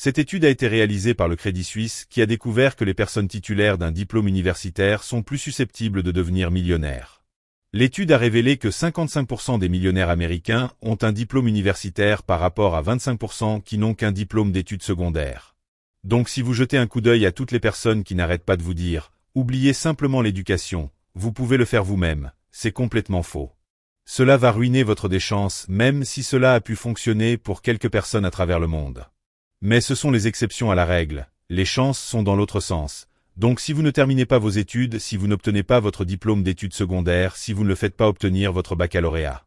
Cette étude a été réalisée par le Crédit Suisse qui a découvert que les personnes titulaires d'un diplôme universitaire sont plus susceptibles de devenir millionnaires. L'étude a révélé que 55% des millionnaires américains ont un diplôme universitaire par rapport à 25% qui n'ont qu'un diplôme d'études secondaires. Donc si vous jetez un coup d'œil à toutes les personnes qui n'arrêtent pas de vous dire « Oubliez simplement l'éducation, vous pouvez le faire vous-même », c'est complètement faux. Cela va ruiner votre déchance même si cela a pu fonctionner pour quelques personnes à travers le monde. Mais ce sont les exceptions à la règle, les chances sont dans l'autre sens. Donc si vous ne terminez pas vos études, si vous n'obtenez pas votre diplôme d'études secondaires, si vous ne le faites pas obtenir votre baccalauréat,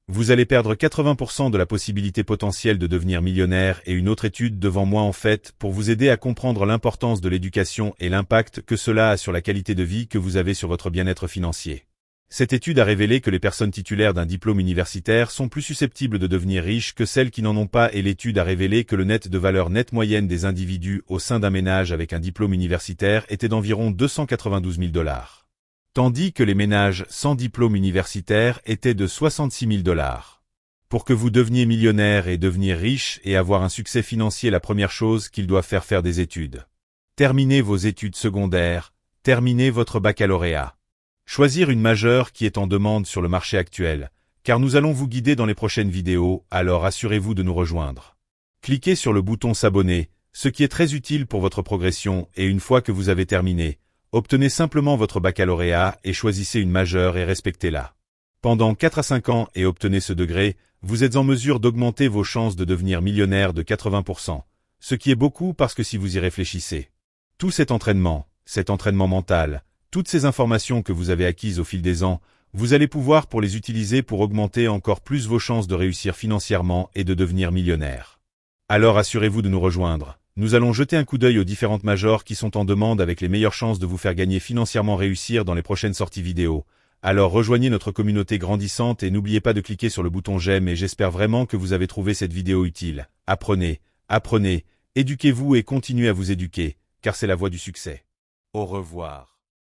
vous allez perdre 80% de la possibilité potentielle de devenir millionnaire et une autre étude devant moi en fait pour vous aider à comprendre l'importance de l'éducation et l'impact que cela a sur la qualité de vie que vous avez sur votre bien-être financier. Cette étude a révélé que les personnes titulaires d'un diplôme universitaire sont plus susceptibles de devenir riches que celles qui n'en ont pas et l'étude a révélé que le net de valeur nette moyenne des individus au sein d'un ménage avec un diplôme universitaire était d'environ 292 000 $, tandis que les ménages sans diplôme universitaire étaient de 66 000 $. Pour que vous deveniez millionnaire et devenir riche et avoir un succès financier, la première chose qu'ils doivent faire des études. Terminez vos études secondaires, terminez votre baccalauréat. Choisir une majeure qui est en demande sur le marché actuel, car nous allons vous guider dans les prochaines vidéos, alors assurez-vous de nous rejoindre. Cliquez sur le bouton s'abonner, ce qui est très utile pour votre progression et une fois que vous avez terminé, obtenez simplement votre baccalauréat et choisissez une majeure et respectez-la. Pendant 4 à 5 ans et obtenez ce degré, vous êtes en mesure d'augmenter vos chances de devenir millionnaire de 80%, ce qui est beaucoup parce que si vous y réfléchissez. Tout cet entraînement mental, toutes ces informations que vous avez acquises au fil des ans, vous allez pouvoir pour les utiliser pour augmenter encore plus vos chances de réussir financièrement et de devenir millionnaire. Alors assurez-vous de nous rejoindre. Nous allons jeter un coup d'œil aux différentes majors qui sont en demande avec les meilleures chances de vous faire gagner financièrement réussir dans les prochaines sorties vidéo. Alors rejoignez notre communauté grandissante et n'oubliez pas de cliquer sur le bouton j'aime et j'espère vraiment que vous avez trouvé cette vidéo utile. Apprenez, éduquez-vous et continuez à vous éduquer, car c'est la voie du succès. Au revoir.